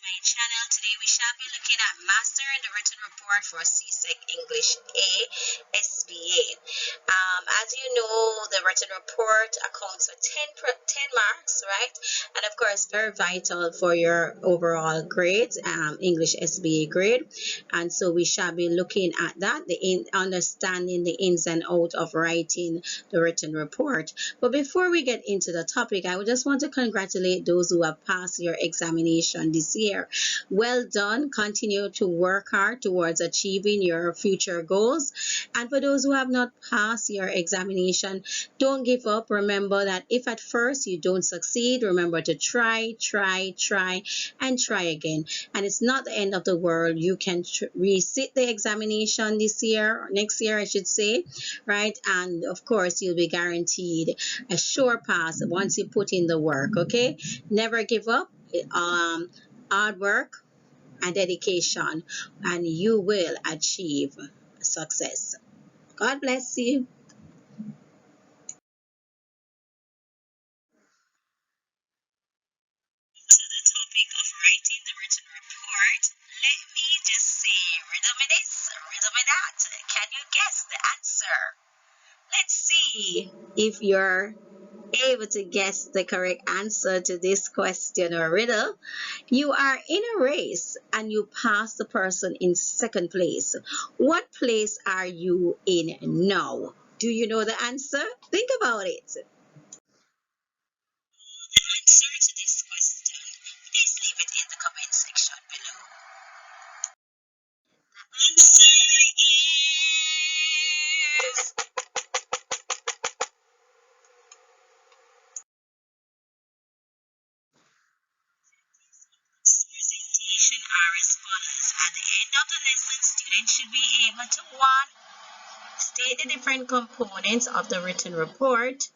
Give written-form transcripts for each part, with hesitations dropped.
my channel. Today we shall be looking at mastering the written report for Csec English A SBA. As you know, the written report accounts for 10 marks, right? And of course, very vital for your overall grade, English SBA grade. And so we shall be looking at that, understanding the ins and outs of writing the written report. But before we get into the topic, I would just want to congratulate those who have passed your examination this year. Well done. Continue to work hard towards achieving your future goals. And for those who have not passed your examination, don't give up. Remember that if at first you don't succeed, remember to try, and try again. And it's not the end of the world. You can resit the examination this year, or next year, I should say, right? And of course, you'll be guaranteed a sure pass once you put in the work, okay? Never give up. Hard work and dedication, and you will achieve success. God bless you. To the topic of writing the written report, let me just say, riddle me this, riddle me that. Can you guess the answer? Let's see if you're able to guess the correct answer to this question or riddle. You are in a race and you pass the person in second place. What place are you in now? Do you know the answer? Think about it. The answer to this question, please leave it in the comment section below. Answer is presentation are as follows. At the end of the lesson, students should be able to 1. State the different components of the written report.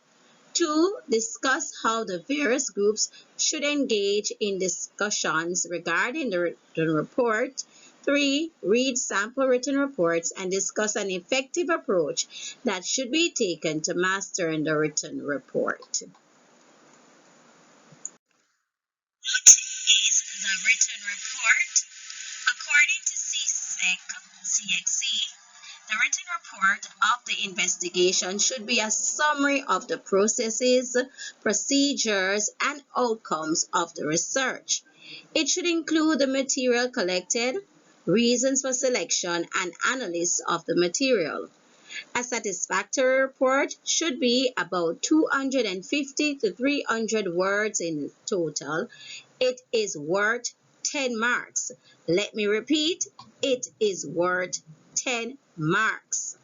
2. Discuss how the various groups should engage in discussions regarding the written report. 3. Read sample written reports and discuss an effective approach that should be taken to mastering the written report. What is the written report? According to CXC, the written report of the investigation should be a summary of the processes, procedures, and outcomes of the research. It should include the material collected, reasons for selection, and analysis of the material. A satisfactory report should be about 250 to 300 words in total. It is worth 10 marks. Let me repeat, it is worth 10 marks.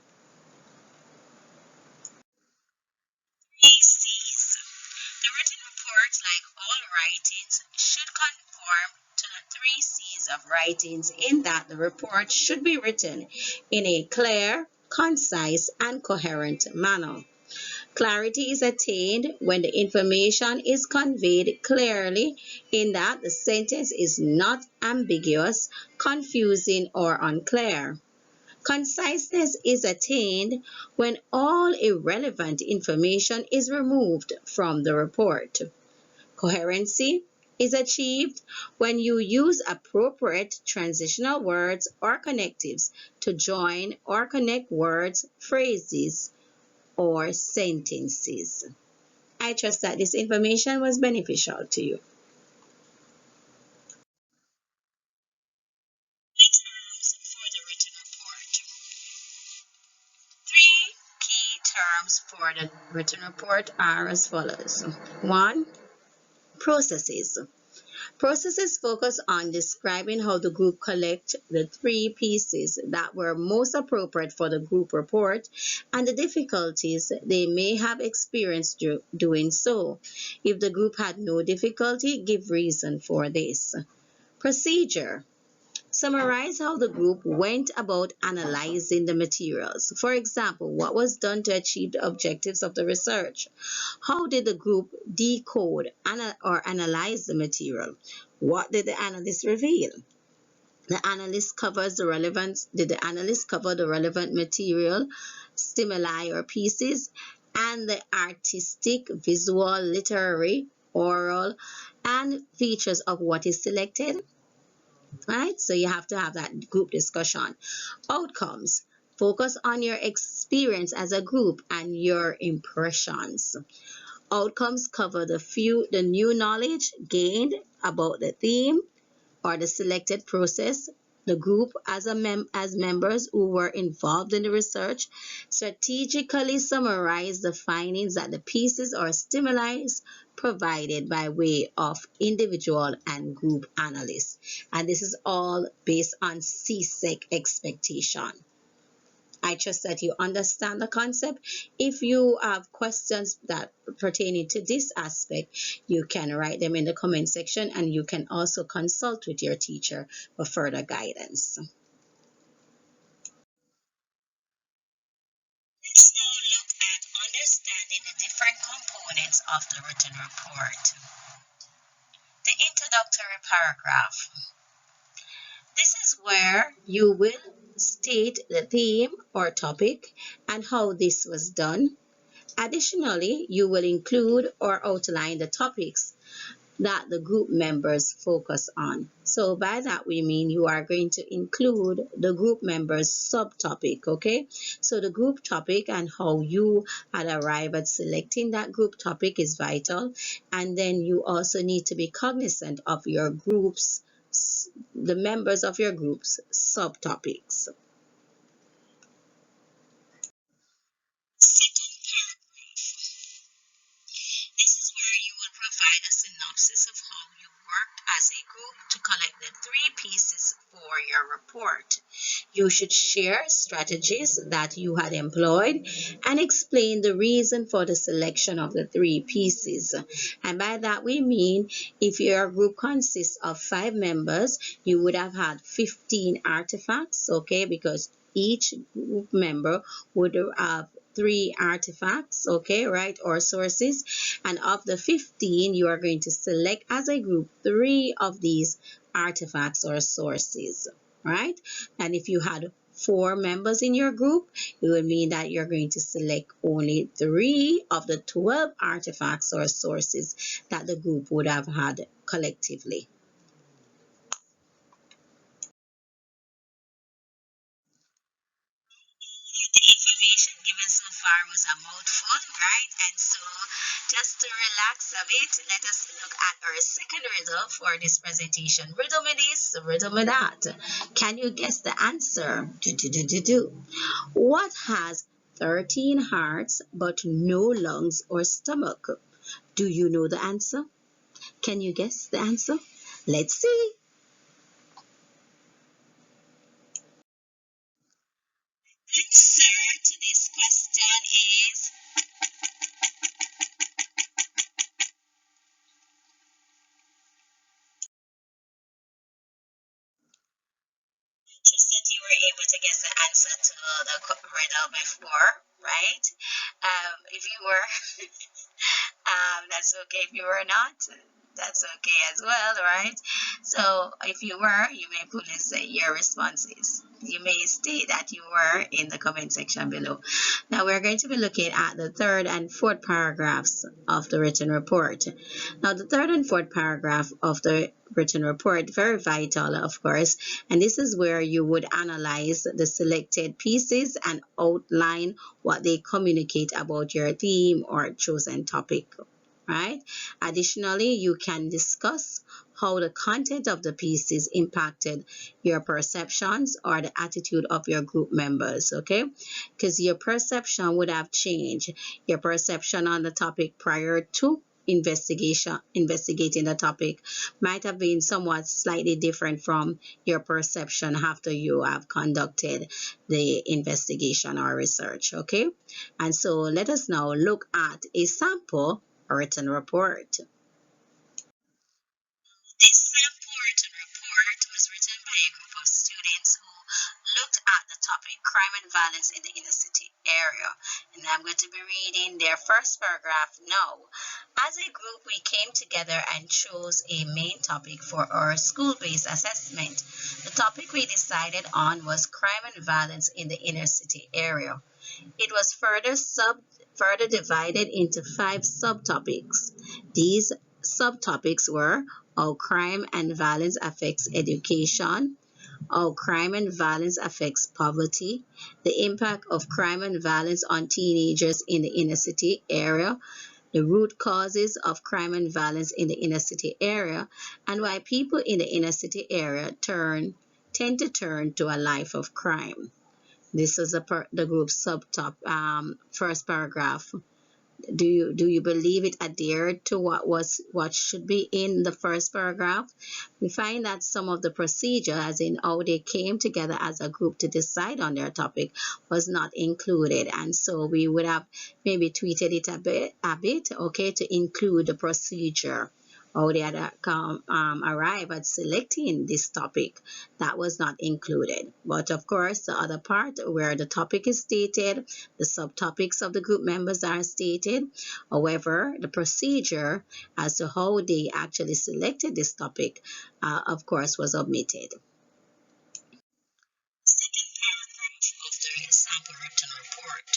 3 C's. The written report, like all writings, should conform to the 3 C's of writings in that the report should be written in a clear, concise, and coherent manner. Clarity is attained when the information is conveyed clearly in that the sentence is not ambiguous, confusing, or unclear. Conciseness is attained when all irrelevant information is removed from the report. Coherency is achieved when you use appropriate transitional words or connectives to join or connect words, phrases, or sentences. I trust that this information was beneficial to you. Terms for the written report. 3 key terms for the written report are as follows. 1. Processes. Processes focus on describing how the group collect the 3 pieces that were most appropriate for the group report and the difficulties they may have experienced doing so. If the group had no difficulty, give reason for this. Procedure. Summarize how the group went about analyzing the materials. For example, what was done to achieve the objectives of the research? How did the group decode or analyze the material? What did the analyst reveal? Did the analyst cover the relevant material, stimuli or pieces, and the artistic, visual, literary, oral, and features of what is selected? right? So you have to have that group discussion. Outcomes. Focus on your experience as a group and your impressions. Outcomes cover the new knowledge gained about the theme or the selected process, the group as members who were involved in the research, strategically summarize the findings that the pieces or stimuli provided by way of individual and group analysis. And this is all based on CSEC expectation. I trust that you understand the concept. If you have questions that pertaining to this aspect, you can write them in the comment section, and you can also consult with your teacher for further guidance. Let's now look at understanding the different components of the written report. The introductory paragraph. This is where you will state the theme or topic and how this was done. Additionally, you will include or outline the topics that the group members focus on. So by that we mean you are going to include the group members subtopic, okay? So the group topic and how you had arrived at selecting that group topic is vital. And then you also need to be cognizant of your groups, the members of your groups subtopics. This is where you will provide a synopsis of how you worked as a group to collect the three pieces for your report. You should share strategies that you had employed and explain the reason for the selection of the three pieces. And by that we mean if your group consists of 5 members, you would have had 15 artifacts, okay, because each group member would have 3 artifacts, okay, right, or sources. And of the 15, you are going to select as a group 3 of these artifacts or sources, right? And if you had 4 members in your group, it would mean that you're going to select only 3 of the 12 artifacts or sources that the group would have had collectively. The information given so far was a mouthful, right? And so just to relax a bit, let us look at our second riddle for this presentation. Riddle me this, riddle me that. Can you guess the answer? What has 13 hearts but no lungs or stomach? Do you know the answer? Can you guess the answer? Let's see. The answer to this question is that you were able to guess the answer to the riddle before, right? If you were, that's okay. If you were not, that's okay as well, right? So if you were, you may put your responses. You may state that you were in the comment section below. Now we're going to be looking at the third and fourth paragraphs of the written report. Now the third and fourth paragraph of the written report, very vital, of course, and this is where you would analyze the selected pieces and outline what they communicate about your theme or chosen topic, right? Additionally, you can discuss how the content of the pieces impacted your perceptions or the attitude of your group members, okay? Because your perception would have changed. Your perception on the topic prior to investigating the topic might have been somewhat slightly different from your perception after you have conducted the investigation or research, okay? And so let us now look at a sample written report. This sample written report was written by a group of students who looked at the topic crime and violence in the inner city area. And I'm going to be reading their first paragraph now. As a group, we came together and chose a main topic for our school-based assessment. The topic we decided on was crime and violence in the inner city area. It was further divided into 5 subtopics. These subtopics were how crime and violence affects education, how crime and violence affects poverty, the impact of crime and violence on teenagers in the inner city area, the root causes of crime and violence in the inner city area, and why people in the inner city area tend to turn to a life of crime. This is the group's first paragraph. Do you believe it adhered to what should be in the first paragraph? We find that some of the procedure, as in how they came together as a group to decide on their topic, was not included, and so we would have maybe tweeted it a bit, okay, to include the procedure. How they had arrived at selecting this topic, that was not included. But of course, the other part where the topic is stated, the subtopics of the group members are stated. However, the procedure as to how they actually selected this topic, of course, was omitted. Second paragraph of the sample written report.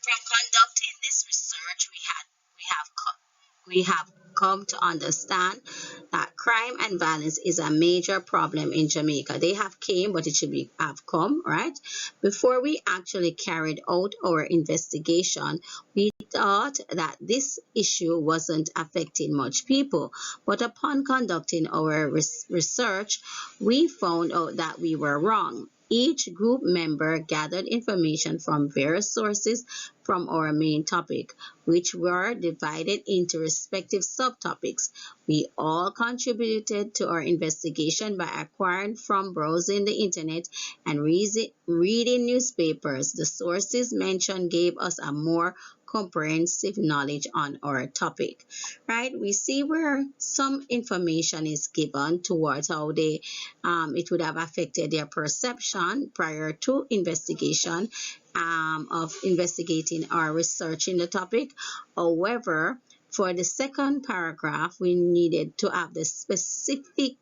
From conducting this research, we have come to understand that crime and violence is a major problem in Jamaica. They have came, but it should be have come, right? Before we actually carried out our investigation, we thought that this issue wasn't affecting much people. But upon conducting our research, we found out that we were wrong. Each group member gathered information from various sources from our main topic, which were divided into respective subtopics. We all contributed to our investigation by acquiring from browsing the internet and reading newspapers. The sources mentioned gave us a more comprehensive knowledge on our topic, right? We see where some information is given towards how it would have affected their perception prior to investigation, of investigating or researching the topic. However, for the second paragraph, we needed to have the specific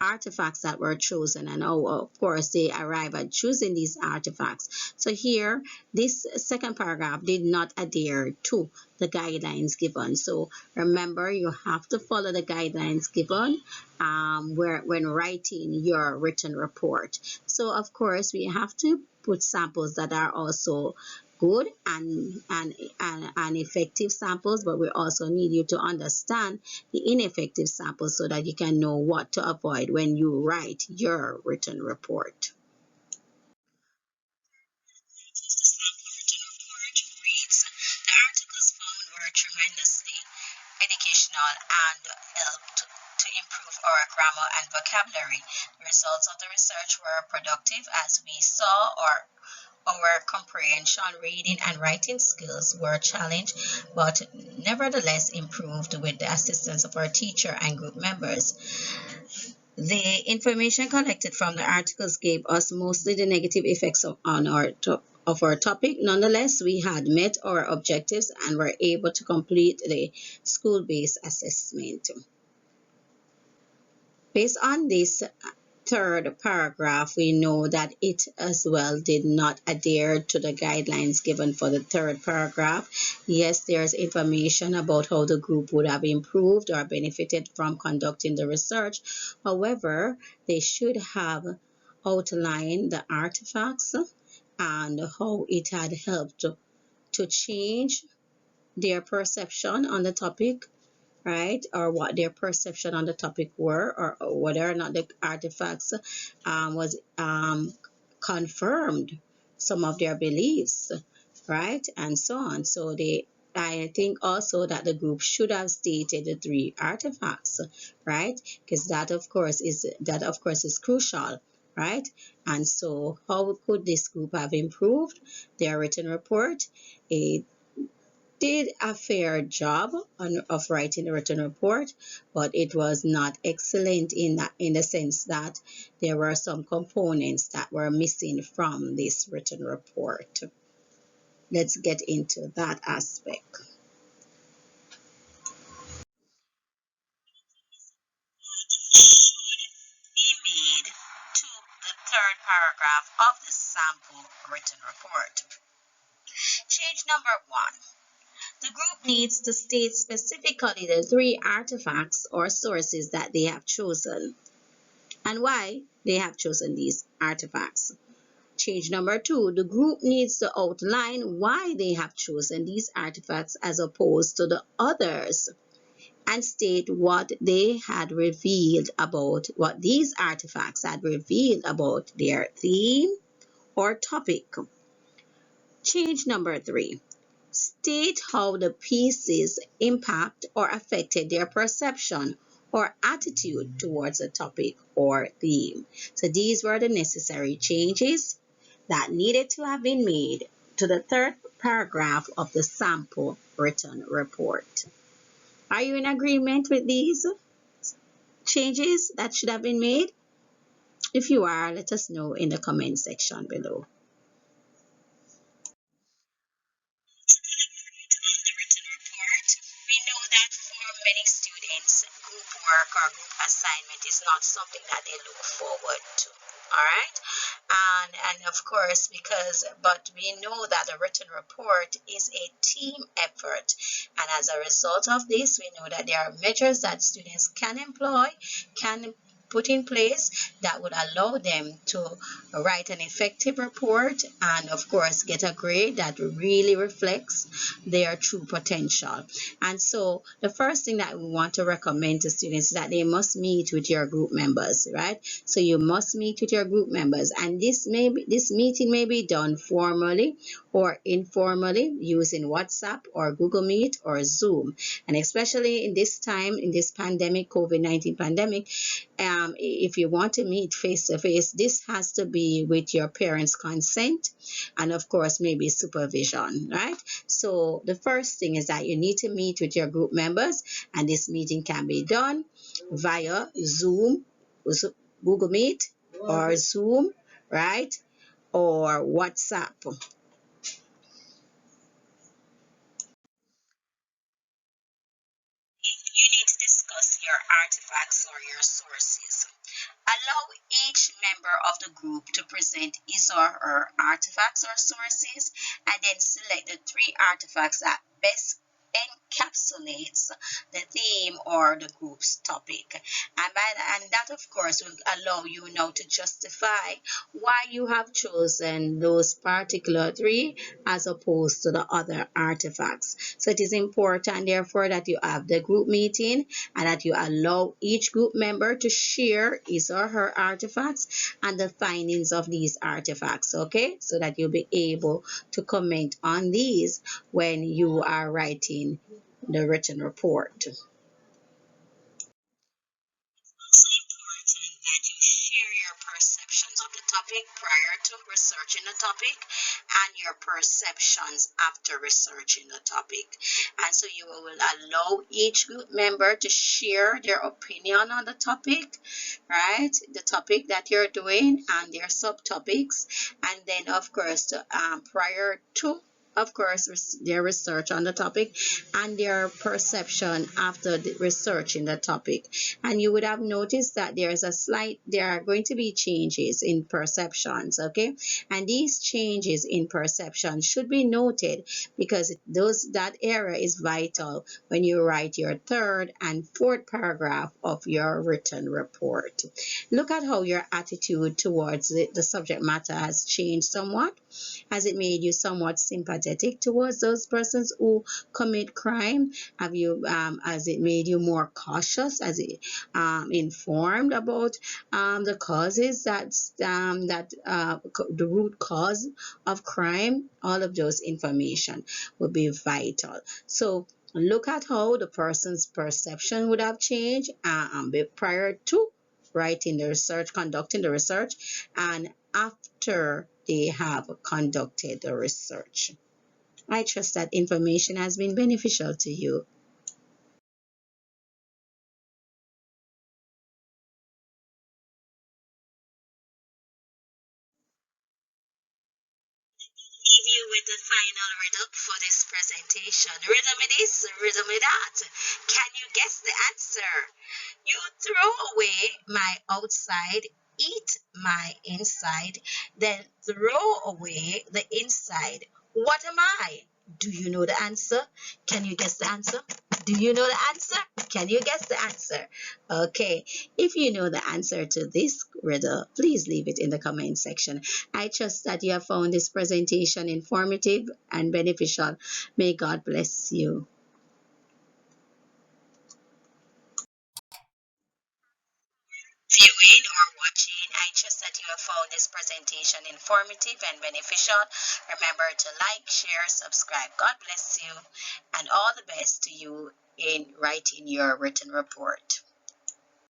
artifacts that were chosen, and of course they arrive at choosing these artifacts. So here, this second paragraph did not adhere to the guidelines given. So remember, you have to follow the guidelines given when writing your written report. So of course, we have to put samples that are also good and effective samples, but we also need you to understand the ineffective samples so that you can know what to avoid when you write your written report. The sample written report reads: the articles found were tremendously educational and helped to improve our grammar and vocabulary. The results of the research were productive as we saw our comprehension, reading, and writing skills were challenged, but nevertheless improved with the assistance of our teacher and group members. The information collected from the articles gave us mostly the negative effects of our topic. Nonetheless, we had met our objectives and were able to complete the school-based assessment. Based on this third paragraph, we know that it as well did not adhere to the guidelines given for the third paragraph. Yes, there's information about how the group would have improved or benefited from conducting the research. However, they should have outlined the artifacts and how it had helped to change their perception on the topic, right? Or what their perception on the topic were, or whether or not the artifacts was confirmed some of their beliefs, right? And so on. So I think also that the group should have stated the three artifacts, right? Because that of course is crucial, right? And so how could this group have improved their written report? It did a fair job of writing the written report, but it was not excellent in the sense that there were some components that were missing from this written report. Let's get into that aspect. Be made to the third paragraph of the sample written report. Change number one. The group needs to state specifically the three artifacts or sources that they have chosen and why they have chosen these artifacts. Change number 2, the group needs to outline why they have chosen these artifacts as opposed to the others and state what they had revealed about what these artifacts had revealed about their theme or topic. Change number 3, state how the pieces impact or affected their perception or attitude towards a topic or theme. So these were the necessary changes that needed to have been made to the third paragraph of the sample written report. Are you in agreement with these changes that should have been made? If you are, let us know in the comment section below. The written report, we know that for many students, group work or group assignment is not something that they look forward to. All right, and of course, but we know that the written report is a team effort, and as a result of this, we know that there are measures that students can employ, can put in place that would allow them to write an effective report and of course get a grade that really reflects their true potential. And so the first thing that we want to recommend to students is that they must meet with your group members, right? So you must meet with your group members, and this meeting may be done formally or informally using WhatsApp or Google Meet or Zoom. And especially in this time, in this pandemic, COVID-19 pandemic, if you want to meet face to face, this has to be with your parents' consent and of course maybe supervision, right? So the first thing is that you need to meet with your group members, and this meeting can be done via Zoom, Google Meet or Zoom, right? Or WhatsApp. You need to discuss your artifacts or your sources. Allow each member of the group to present his or her artifacts or sources, and then select the three artifacts that best encapsulates the theme or the group's topic. And that of course will allow you now to justify why you have chosen those particular three as opposed to the other artifacts. So it is important therefore that you have the group meeting and that you allow each group member to share his or her artifacts and the findings of these artifacts, okay? So that you'll be able to comment on these when you are writing the written report. Also important that you share your perceptions of the topic prior to researching the topic and your perceptions after researching the topic. And so you will allow each group member to share their opinion on the topic, right? The topic that you're doing and their subtopics. And then, of course, prior to of course, their research on the topic and their perception after the research in the topic. And you would have noticed that there are going to be changes in perceptions, okay? And these changes in perception should be noted because that area is vital when you write your third and fourth paragraph of your written report. Look at how your attitude towards the subject matter has changed somewhat. Has it made you somewhat sympathetic towards those persons who commit crime? Has it made you more cautious? Has it informed about the causes the root cause of crime? All of those information would be vital. So look at how the person's perception would have changed prior to writing the research, conducting the research, and after they have conducted the research. I trust that information has been beneficial to you. Leave you with the final riddle for this presentation. Riddle me this, riddle me that. Can you guess the answer? You throw away my outside, eat my inside, then throw away the inside. What am I? Do you know the answer? Can you guess the answer? Do you know the answer? Can you guess the answer? Okay, if you know the answer to this riddle, please leave it in the comment section. I trust that you have found this presentation informative and beneficial. May God bless you. Viewing or watching, I trust that you have found this presentation informative and beneficial. Remember to like, share, subscribe. God bless you and all the best to you in writing your written report.